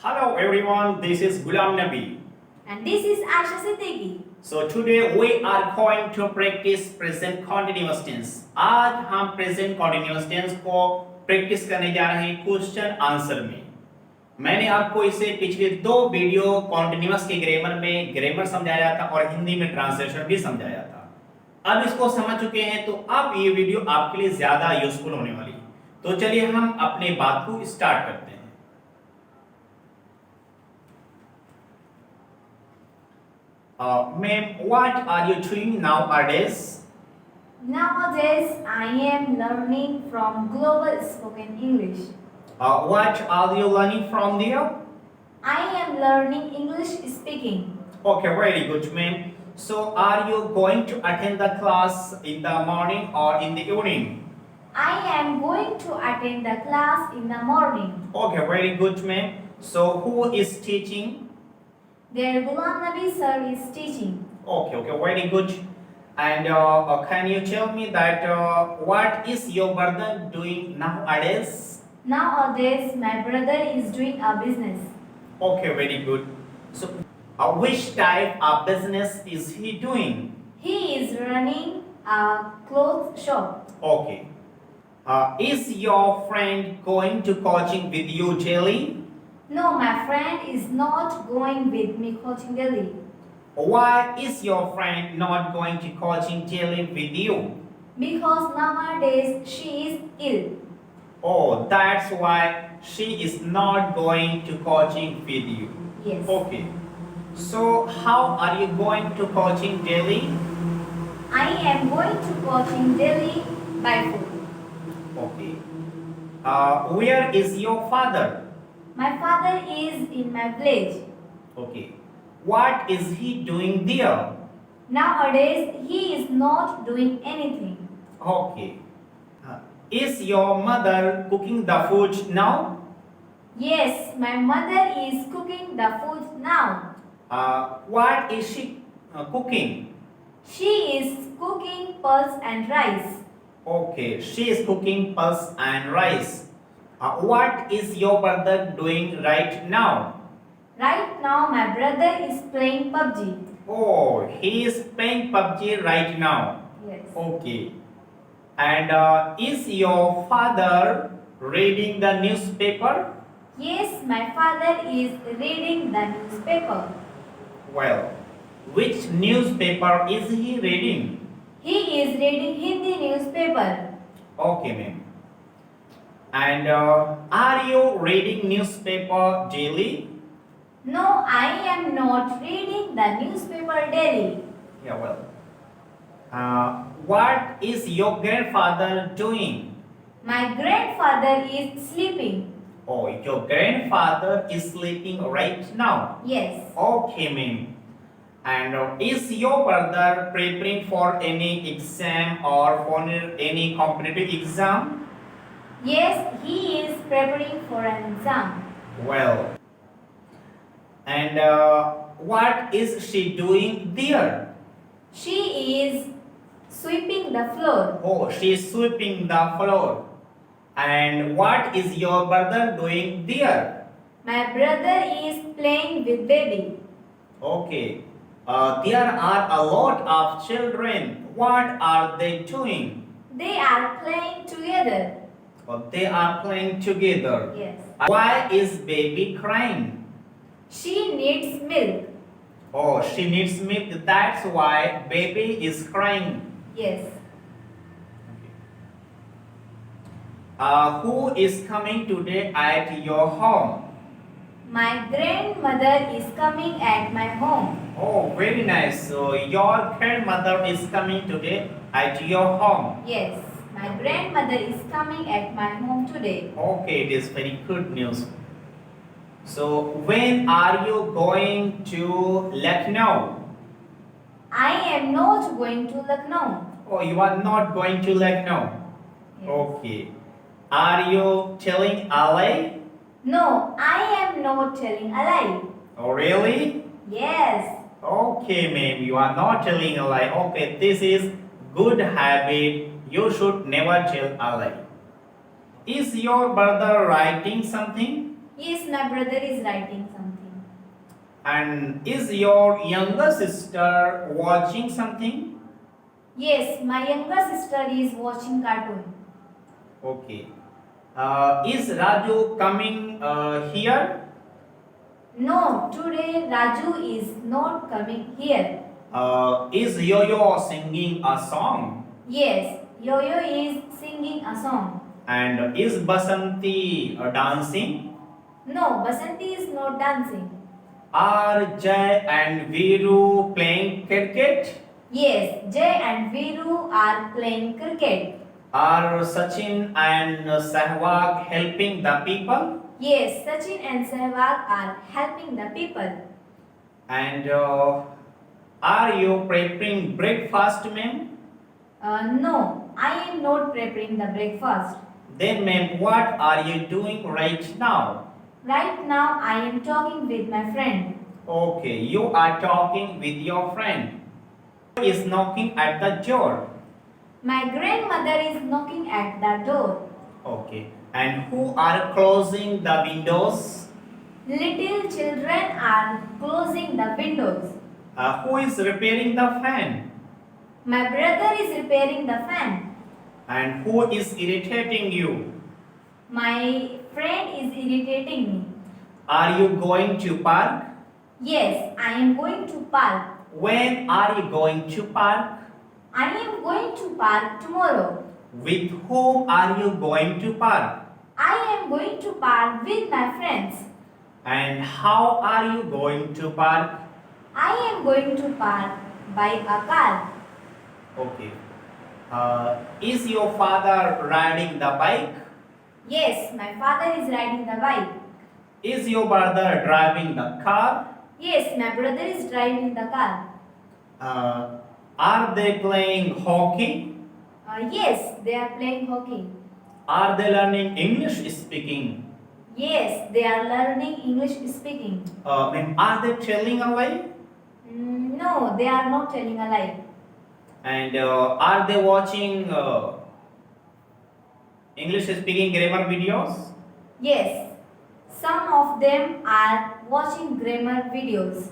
Hello everyone, this is Gulam Nabi. And this is Aisha Siddiqui. So today we are going to practice present continuous tense. आज हम present continuous tense को practice करने जा रहे हैं question answer में। मैंने आपको इसे पिछले 2 वीडियो कॉन्टिन्यूअस के ग्रामर में ग्रामर समझाया था और हिंदी में ट्रांसलेशन भी समझाया था। अब इसको समझ चुके हैं तो अब ये वीडियो आपके लिए ज्यादा यूजफुल होने वाली है। तो चलिए हम अपने बात को स्टार्ट करते हैं। Ma'am, what are you doing nowadays? Nowadays, I am learning from Global Spoken English. What are you learning from there? I am learning English speaking. Okay, very good, ma'am. So, are you going to attend the class in the morning or in the evening? I am going to attend the class in the morning. Okay, very good, ma'am. So, who is teaching? Their Gulam Nabi sir is teaching. Okay, very good. And can you tell me that what is your brother doing nowadays? Nowadays, my brother is doing a business. Okay, very good. So, which type of business is he doing? He is running a clothes shop. Okay. Is your friend going to coaching with you daily? No, my friend is not going with me coaching daily. Why is your friend not going to coaching daily with you? Because nowadays she is ill. Oh, that's why she is not going to coaching with you. Yes. Okay. So how are you going to coaching daily? I am going to coaching daily by foot. Okay. Where is your father? My father is in my village. Okay. What is he doing there? Nowadays, he is not doing anything. Okay. Is your mother cooking the food now? Yes, my mother is cooking the food now. What is she cooking? She is cooking pulse and rice. Okay, she is cooking pulse and rice. What is your brother doing right now? Right now, my brother is playing PUBG. Oh, he is playing PUBG right now. Yes. Okay. And is your father reading the newspaper? Yes, my father is reading the newspaper. Well, which newspaper is he reading? He is reading Hindi newspaper. Okay, ma'am. And are you reading newspaper daily? No, I am not reading the newspaper daily. Yeah, well. What is your grandfather doing? My grandfather is sleeping. Oh, your grandfather is sleeping right now. Yes. Okay, ma'am. And is your brother preparing for any exam or for any competitive exam? Yes, he is preparing for an exam. Well. And what is she doing there? She is sweeping the floor. Oh, she is sweeping the floor. And what is your brother doing there? My brother is playing with baby. Okay. There are a lot of children. What are they doing? They are playing together. Oh, they are playing together. Yes. Why is baby crying? She needs milk. Oh, she needs milk. That's why baby is crying. Yes. Who is coming today at your home? My grandmother is coming at my home. Oh, very nice. So your grandmother is coming today at your home. Yes, my grandmother is coming at my home today. Okay, it is very good news. So when are you going to Lucknow? I am not going to Lucknow. Oh, you are not going to Lucknow. Yes. Okay. Are you telling a lie? No, I am not telling a lie. Oh, really? Yes. Okay, ma'am, you are not telling a lie. Okay, this is good habit. You should never tell a lie. Is your brother writing something? Yes, my brother is writing something. And is your younger sister watching something? Yes, my younger sister is watching cartoon. Okay. Is Raju coming here? No, today Raju is not coming here. Is Yo-Yo singing a song? Yes, Yo-Yo is singing a song. And is Basanti dancing? No, Basanti is not dancing. Are Jay and Viru playing cricket? Yes, Jay and Viru are playing cricket. Are Sachin and Sehwag helping the people? Yes, Sachin and Sehwag are helping the people. And are you preparing breakfast, ma'am? No, I am not preparing the breakfast. Then, ma'am, what are you doing right now? Right now, I am talking with my friend. Okay, you are talking with your friend. Who is knocking at the door? My grandmother is knocking at the door. Okay, and who are closing the windows? Little children are closing the windows. Who is repairing the fan? My brother is repairing the fan. And who is irritating you? My friend is irritating me. Are you going to park? Yes, I am going to park. When are you going to park? I am going to park tomorrow. With whom are you going to park? I am going to park with my friends. And how are you going to park? I am going to park by a car. Okay. Is your father riding the bike? Yes, my father is riding the bike. Is your brother driving the car? Yes, my brother is driving the car. Are they playing hockey? Yes, they are playing hockey. Are they learning English speaking? Yes, they are learning English speaking. Ma'am, are they telling a lie? No, they are not telling a lie. And are they watching English speaking grammar videos? Yes, some of them are watching grammar videos.